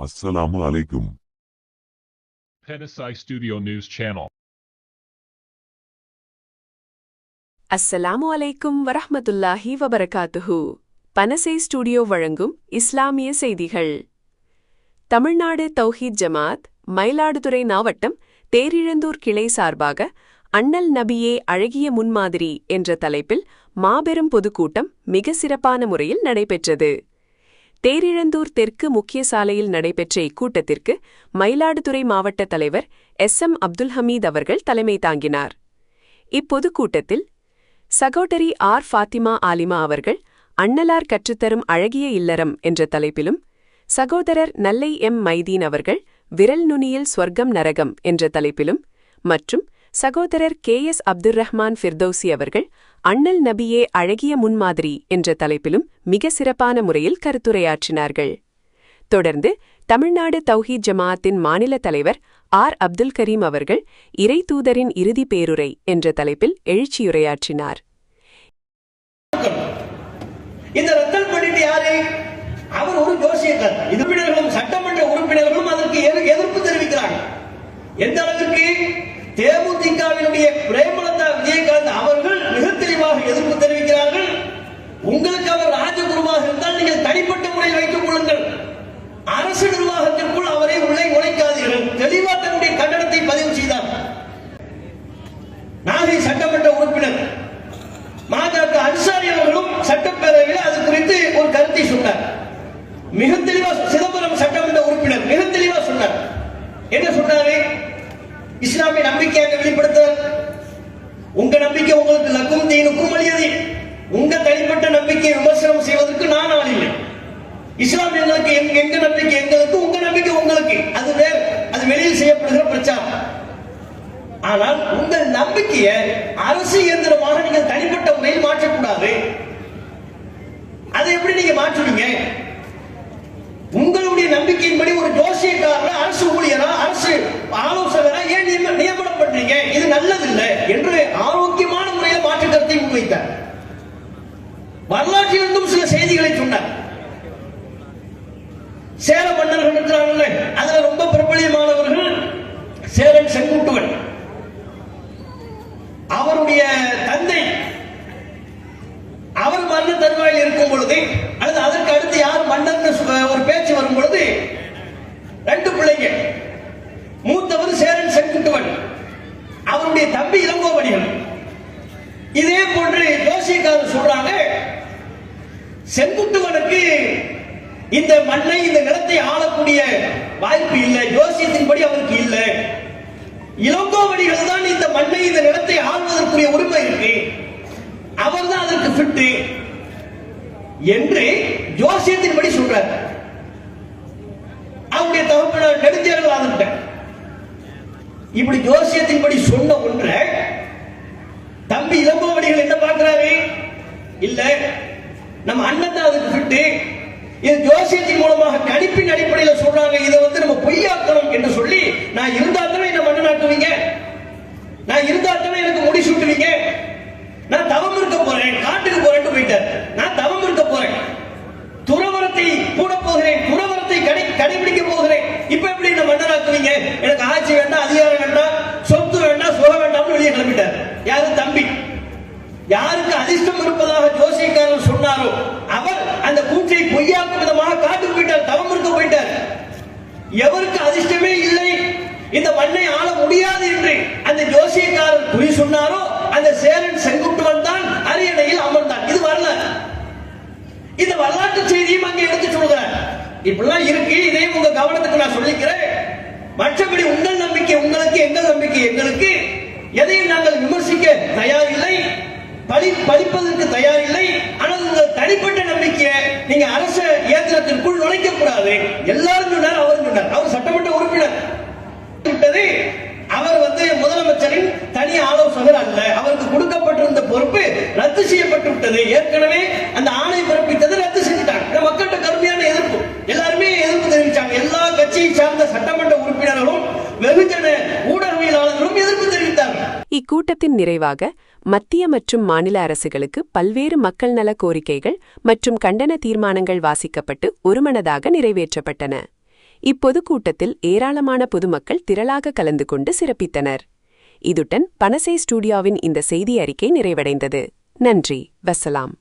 Assalamu alaikum. Penasai Studio News Channel. அஸ்ஸலாமு அலைக்கும் வரஹ்மத்துல்லாஹி வபரகாத்துஹு. பனசை ஸ்டுடியோ வழங்கும் இஸ்லாமிய செய்திகள். தமிழ்நாடு தௌஹீத் ஜமாத் மயிலாடுதுறை மாவட்டம் தேரிழந்தூர் கிளை சார்பாக அண்ணல் நபியே அழகிய முன்மாதிரி என்ற தலைப்பில் மாபெரும் பொதுக்கூட்டம் மிக சிறப்பான முறையில் நடைபெற்றது. தேரிழந்தூர் தெற்கு முக்கிய சாலையில் நடைபெற்ற இக்கூட்டத்திற்கு மயிலாடுதுறை மாவட்ட தலைவர் எஸ்.எம். அப்துல் ஹமீத் அவர்கள் தலைமை தாங்கினார். இப்பொதுக்கூட்டத்தில் சகோதரி ஆர். ஃபாத்திமா ஆலிமா அவர்கள் அண்ணலார் கற்றுத்தரும் அழகிய இல்லறம் என்ற தலைப்பிலும், சகோதரர் நல்லை எம். மைதீன் அவர்கள் விரல் நுனியில் ஸ்வர்க்கம் நரகம் என்ற தலைப்பிலும் மற்றும் சகோதரர் கே.எஸ். அப்துர்ரஹ்மான் ஃபிர்தௌசி அவர்கள் அண்ணல் நபியே அழகிய முன்மாதிரி என்ற தலைப்பிலும் மிக சிறப்பான முறையில் கருத்துரையாற்றினார்கள். தொடர்ந்து தமிழ்நாடு தௌஹீத் ஜமாஅத்தின் மாநில தலைவர் ஆர். அப்துல் கரீம் அவர்கள் இறை தூதரின் இறுதி பேருரை என்ற தலைப்பில் எழுச்சியுரையாற்றினார். இந்த ரத்தல் பண்ணிட்டு யாரு? அவர் ஒரு ஜோசியக்கார். உறுப்பினர்களும் சட்டமன்ற உறுப்பினர்களும் அதற்கு எதிர்ப்பு தெரிவிக்கிறார்கள். எந்த அளவிற்கு? தேமுதிகவினுடைய பிரேமலதா விஜயகாந்த் அவர்கள் மிக தெளிவாக எதிர்ப்பு தெரிவிக்கிறார்கள். உங்களுக்கு அவர் ராஜகுருவாக இருந்தால் நீங்கள் தனிப்பட்ட முறையில் வைத்துக் கொள்ளுங்கள், அரசு நிர்வாகத்திற்குள் அவரை உள்ளே நுழைக்காதீர்கள். தெளிவாக தன்னுடைய கண்டனத்தை பதிவு செய்தார். நாகை சட்டமன்ற உறுப்பினர் மாஜக அன்சாரி அவர்களும் சட்டப்பேரவையில் அது குறித்து ஒரு கருத்தை சொன்னார். மிக தெளிவா சிதம்பரம் சட்டமன்ற உறுப்பினர் மிக தெளிவா சொன்னார். என்ன சொன்னாரு? இஸ்லாமிய நம்பிக்கையாக வெளிப்படுத்த, உங்க நம்பிக்கை உங்களுக்கு லக்கும் தீனுக்கும் வலியது. உங்க தனிப்பட்ட நம்பிக்கையை விமர்சனம் செய்வதற்கு நான் ஆள் இல்லை. இஸ்லாம் எங்களுக்கு, எங்க நம்பிக்கை எங்களுக்கு, உங்க நம்பிக்கை உங்களுக்கு, அது வேறு, அது வெளியில் செய்யப்படுகிற பிரச்சாரம். ஆனால் உங்கள் நம்பிக்கையை அரசு இயந்திரமாக நீங்கள் தனிப்பட்ட முறையில் மாற்றக்கூடாது. அதை எப்படி நீங்க மாற்றுவீங்க? உங்களுடைய நம்பிக்கையின்படி ஒரு ஜோசியக்காரர் அரசு ஊழியரா, அரசு ஆலோசகரா ஏன் நியமனம் பண்றீங்க? இது நல்லதில்லை என்று ஆரோக்கியமான முறையில் மாற்று கருத்தை முன்வைத்தார். வரலாற்றிலிருந்தும் சில செய்திகளை சொன்னார். சேர மன்னர்கள் இருக்கிறாங்கல்ல, அதுல ரொம்ப பிரபலியமானவர்கள் சேரன் செங்குட்டுவன். அவருடைய தந்தை அவர் மன்ன தருவாயில் இருக்கும் பொழுது, அல்லது அதற்கு அடுத்து யார் மன்னர் ஒரு பேச்சு வரும் பொழுது, ரெண்டு பிள்ளைங்க, மூத்தவர் சேரன் செங்குட்டுவன், அவருடைய தம்பி இளங்கோவடிகள். இதே போன்று ஜோசியக்காரர் சொல்றாங்க, செங்குட்டுவனுக்கு இந்த மண்ணை, இந்த நிலத்தை ஆளக்கூடிய வாய்ப்பு இல்லை, ஜோசியத்தின்படி அவருக்கு இல்லை. இளங்கோவடிகள் தான் இந்த மண்ணை, இந்த நிலத்தை ஆள்வதற்குரிய உரிமை இருக்கு, அவர் தான் அதற்கு ஃபிட் என்று ஜோசியத்தின்படி சொல்றார். அவருடைய தகப்பனார் நெடுஞ்செயல் ஆகிட்ட இப்படி ஜோசியத்தின்படி சொன்ன ஒன்றை தம்பி இளங்கோவடிகள் என்ன பார்க்கிறாரு? இல்ல, நம்ம அண்ணன் தான் அதுக்கு ஃபிட், இது ஜோசியத்தின் மூலமாக கணிப்பின் அடிப்படையில் சொல்றாங்க, இதை நம்ம பொய்யாக்கணும் என்று சொல்லி, நான் இருந்தா தானே என்ன மண்ணனாக்குவீங்க, நான் இருந்தா தானே எனக்கு முடி சுட்டுவீங்க, நான் தவம் இருக்க போறேன், காட்டுக்கு போறேன் போயிட்டார். நான் தவம் இருக்க போறேன், துறவரத்தை கூட போகிறேன், துறவரத்தை கடைபிடிக்க போகிறேன், இப்ப எப்படி என்ன மன்னராக்குவீங்க? எனக்கு ஆட்சி வேண்டாம், அதிகாரம் வேண்டாம், சொத்து வேண்டாம், சுகம் வேண்டாம்னு வெளியே கிளம்பிட்டார். யாரு? தம்பி. யாருக்கு அதிர்ஷ்டம் இருப்பதாக ஜோசியக்காரர் சொன்னாரோ அவர் அந்த கூற்றை பொய்யாக்கும் விதமாக காட்டுக்கு போயிட்டார், தவம் இருக்க போயிட்டார். எவருக்கு அதிர்ஷ்டமே இல்லை, இந்த மண்ணை ஆள முடியாது என்று அந்த ஜோசியக்காரர் குறி சொன்னாரோ அந்த சேரன் செங்குட்டுவன் தான் அரியணையில் அமர்ந்தான். இது வரலாறு. இந்த வரலாற்று செய்தியும் அங்கே எடுத்து சொல்கிறார். இப்படிலாம் இருக்கு, இதையும் உங்க கவனத்துக்கு நான் சொல்லிக்கிறேன். மற்றபடி உங்கள் நம்பிக்கை உங்களுக்கு, எங்கள் நம்பிக்கை எங்களுக்கு, எதையும் நாங்கள் விமர்சிக்க தயாரில்லை, பழிப்பதற்கு தயாரில்லை. ஆனால் உங்கள் தனிப்பட்ட நம்பிக்கையை நீங்க அரச இயந்திரத்திற்குள் நுழைக்க கூடாது. எல்லாரும் சொன்னார், அவர் சொன்னார். அவர் சட்டமன்ற உறுப்பினர். அவர் முதலமைச்சரின் தனி ஆலோசகர் அல்ல. அவருக்கு கொடுக்கப்பட்டிருந்த பொறுப்பு ரத்து செய்யப்பட்டு விட்டது. ஏற்கனவே அந்த ஆணை பிறப்பித்தது ரத்து செஞ்சுட்டாங்க. மக்கள்கிட்ட கடுமையான எதிர்ப்பு, எல்லாருமே எதிர்ப்பு தெரிவித்தாங்க. எல்லா கட்சியை சார்ந்த சட்டமன்ற உறுப்பினர்களும் வெகுஜன ஊடகவியலாளர்களும் எதிர்ப்பு தெரிவித்தார்கள். இக்கூட்டத்தின் நிறைவாக மத்திய மற்றும் மாநில அரசுகளுக்கு பல்வேறு மக்கள் நல கோரிக்கைகள் மற்றும் கண்டன தீர்மானங்கள் வாசிக்கப்பட்டு ஒருமனதாக நிறைவேற்றப்பட்டன. இப்பொதுக்கூட்டத்தில் ஏராளமான பொதுமக்கள் திரளாக கலந்து கொண்டு சிறப்பித்தனர். இதுடன் பனசை ஸ்டூடியோவின் இந்த செய்தி அறிக்கை நிறைவடைந்தது. நன்றி, வசலாம்.